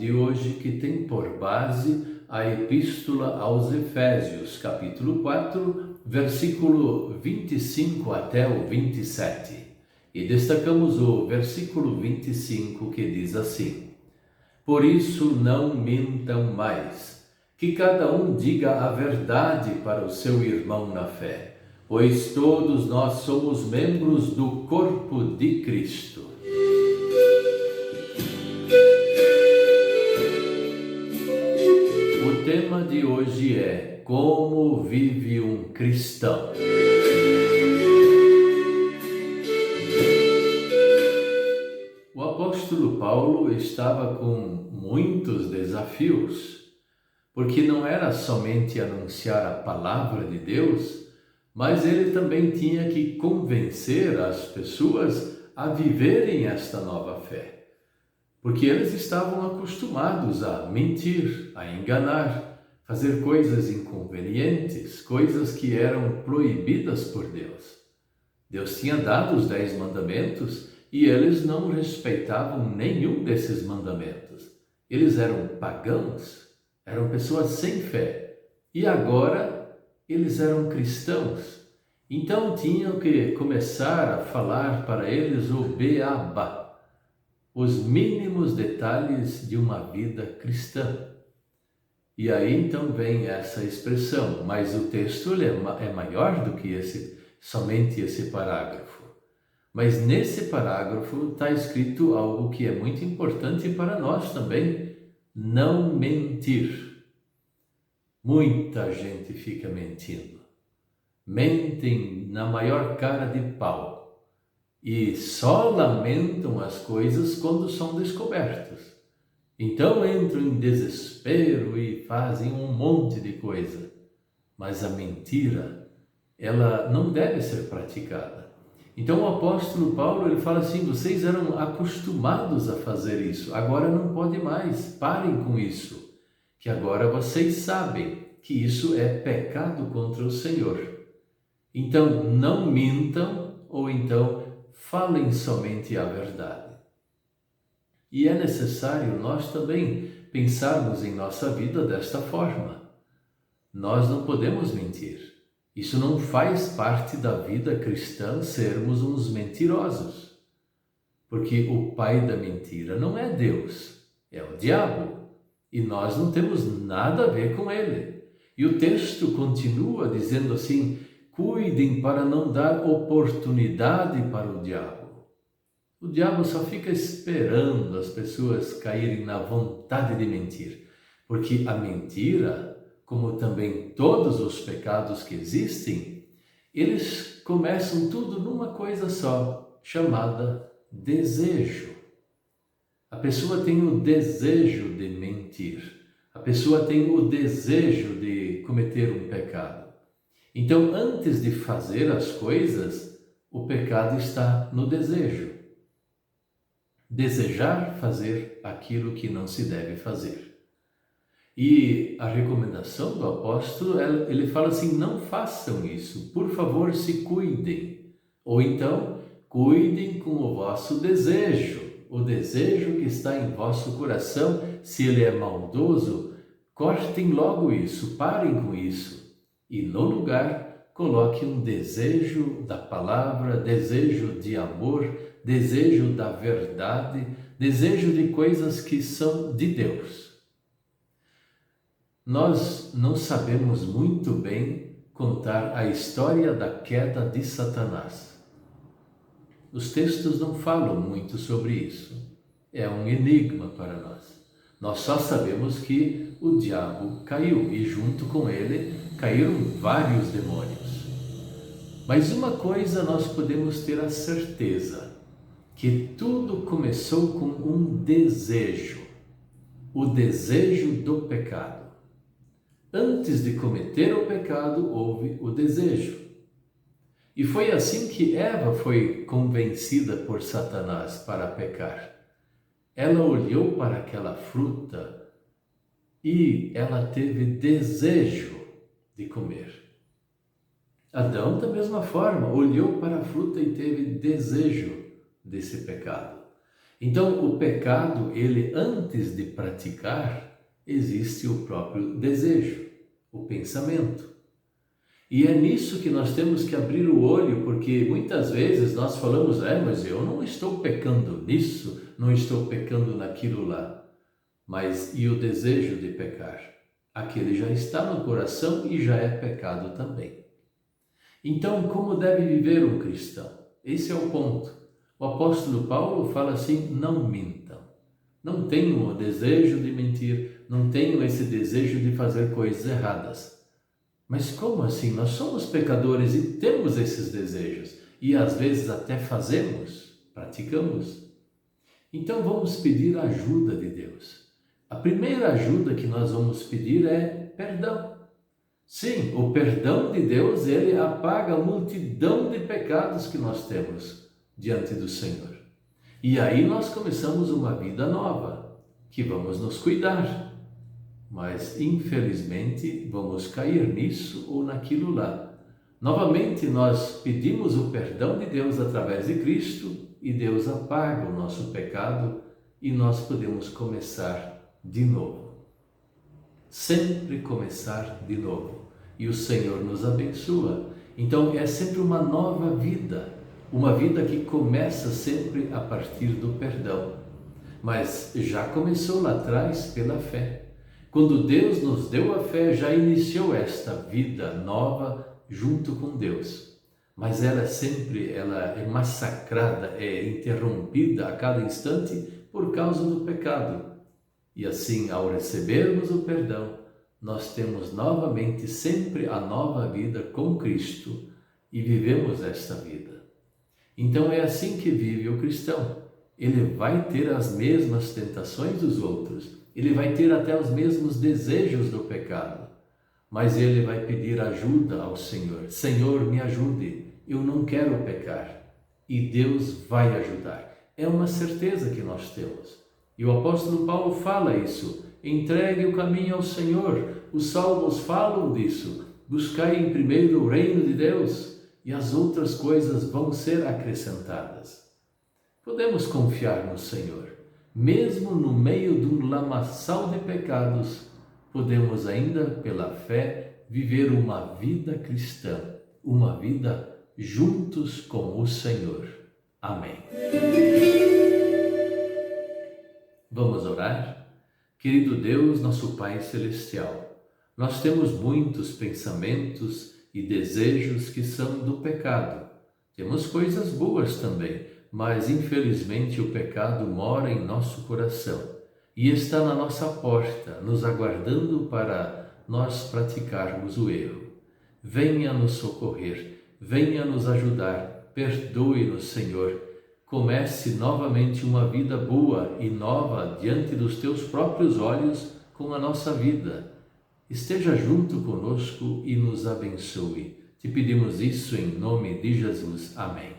de hoje, que tem por base a Epístola aos Efésios, capítulo 4, versículo 25 até o 27. E destacamos o versículo 25, que diz assim: Por isso não mintam mais, que cada um diga a verdade para o seu irmão na fé, pois todos nós somos membros do corpo de Cristo. O tema de hoje é como vive um cristão. O apóstolo Paulo estava com muitos desafios, porque não era somente anunciar a palavra de Deus, mas ele também tinha que convencer as pessoas a viverem esta nova fé. Porque eles estavam acostumados a mentir, a enganar, fazer coisas inconvenientes, coisas que eram proibidas por Deus. Deus tinha dado os 10 mandamentos e eles não respeitavam nenhum desses mandamentos. Eles eram pagãos, eram pessoas sem fé. E agora eles eram cristãos. Então tinham que começar a falar para eles o beabá, os mínimos detalhes de uma vida cristã. E aí então vem essa expressão, mas o texto é maior do que somente esse parágrafo. Mas nesse parágrafo está escrito algo que é muito importante para nós também: não mentir. Muita gente fica mentindo. Mentem na maior cara de pau. E só lamentam as coisas quando são descobertas. Então entram em desespero e fazem um monte de coisa. Mas a mentira, ela não deve ser praticada. Então o apóstolo Paulo, ele fala assim: vocês eram acostumados a fazer isso, agora não pode mais, parem com isso, que agora vocês sabem que isso é pecado contra o Senhor. Então não mintam, ou então falem somente a verdade. E é necessário nós também pensarmos em nossa vida desta forma. Nós não podemos mentir. Isso não faz parte da vida cristã sermos uns mentirosos. Porque o pai da mentira não é Deus, é o diabo. E nós não temos nada a ver com ele. E o texto continua dizendo assim: cuidem para não dar oportunidade para o diabo. O diabo só fica esperando as pessoas caírem na vontade de mentir, porque a mentira, como também todos os pecados que existem, eles começam tudo numa coisa só, chamada desejo. A pessoa tem o desejo de mentir, a pessoa tem o desejo de cometer um pecado. Então, antes de fazer as coisas, o pecado está no desejo. Desejar fazer aquilo que não se deve fazer. E a recomendação do apóstolo, ele fala assim: não façam isso, por favor, se cuidem. Ou então, cuidem com o vosso desejo, o desejo que está em vosso coração. Se ele é maldoso, cortem logo isso, parem com isso. E no lugar, coloque um desejo da palavra, desejo de amor, desejo da verdade, desejo de coisas que são de Deus. Nós não sabemos muito bem contar a história da queda de Satanás. Os textos não falam muito sobre isso. É um enigma para nós. Nós só sabemos que o diabo caiu e junto com ele caíram vários demônios. Mas uma coisa nós podemos ter a certeza: que tudo começou com um desejo, o desejo do pecado. Antes de cometer o pecado, houve o desejo. E foi assim que Eva foi convencida por Satanás para pecar. Ela olhou para aquela fruta e ela teve desejo de comer. Adão, da mesma forma, olhou para a fruta e teve desejo desse pecado. Então, o pecado, ele antes de praticar, existe o próprio desejo, o pensamento. E é nisso que nós temos que abrir o olho, porque muitas vezes nós falamos, mas eu não estou pecando nisso, não estou pecando naquilo lá. Mas e o desejo de pecar? Aquele já está no coração e já é pecado também. Então, como deve viver um cristão? Esse é o ponto. O apóstolo Paulo fala assim, não mintam. Não tenham o desejo de mentir, não tenham esse desejo de fazer coisas erradas. Mas como assim? Nós somos pecadores e temos esses desejos. E às vezes até fazemos, praticamos. Então vamos pedir a ajuda de Deus. A primeira ajuda que nós vamos pedir é perdão. Sim, o perdão de Deus, ele apaga a multidão de pecados que nós temos diante do Senhor. E aí nós começamos uma vida nova, que vamos nos cuidar. Mas, infelizmente, vamos cair nisso ou naquilo lá. Novamente, nós pedimos o perdão de Deus através de Cristo e Deus apaga o nosso pecado e nós podemos começar de novo. Sempre começar de novo. E o Senhor nos abençoa. Então, é sempre uma nova vida. Uma vida que começa sempre a partir do perdão. Mas já começou lá atrás pela fé. Quando Deus nos deu a fé, já iniciou esta vida nova junto com Deus. Mas ela é massacrada, é interrompida a cada instante por causa do pecado. E assim, ao recebermos o perdão, nós temos novamente sempre a nova vida com Cristo e vivemos esta vida. Então é assim que vive o cristão. Ele vai ter as mesmas tentações dos outros, ele vai ter até os mesmos desejos do pecado, mas ele vai pedir ajuda ao Senhor. Senhor, me ajude, eu não quero pecar. E Deus vai ajudar. É uma certeza que nós temos. E o apóstolo Paulo fala isso. Entregue o caminho ao Senhor. Os salmos falam disso. Buscai em primeiro o reino de Deus e as outras coisas vão ser acrescentadas. Podemos confiar no Senhor. Mesmo no meio de um lamaçal de pecados, podemos ainda, pela fé, viver uma vida cristã, uma vida juntos com o Senhor. Amém. Vamos orar? Querido Deus, nosso Pai Celestial, nós temos muitos pensamentos e desejos que são do pecado. Temos coisas boas também, mas infelizmente o pecado mora em nosso coração e está na nossa porta, nos aguardando para nós praticarmos o erro. Venha nos socorrer, venha nos ajudar, perdoe-nos, Senhor. Comece novamente uma vida boa e nova diante dos Teus próprios olhos com a nossa vida. Esteja junto conosco e nos abençoe. Te pedimos isso em nome de Jesus. Amém.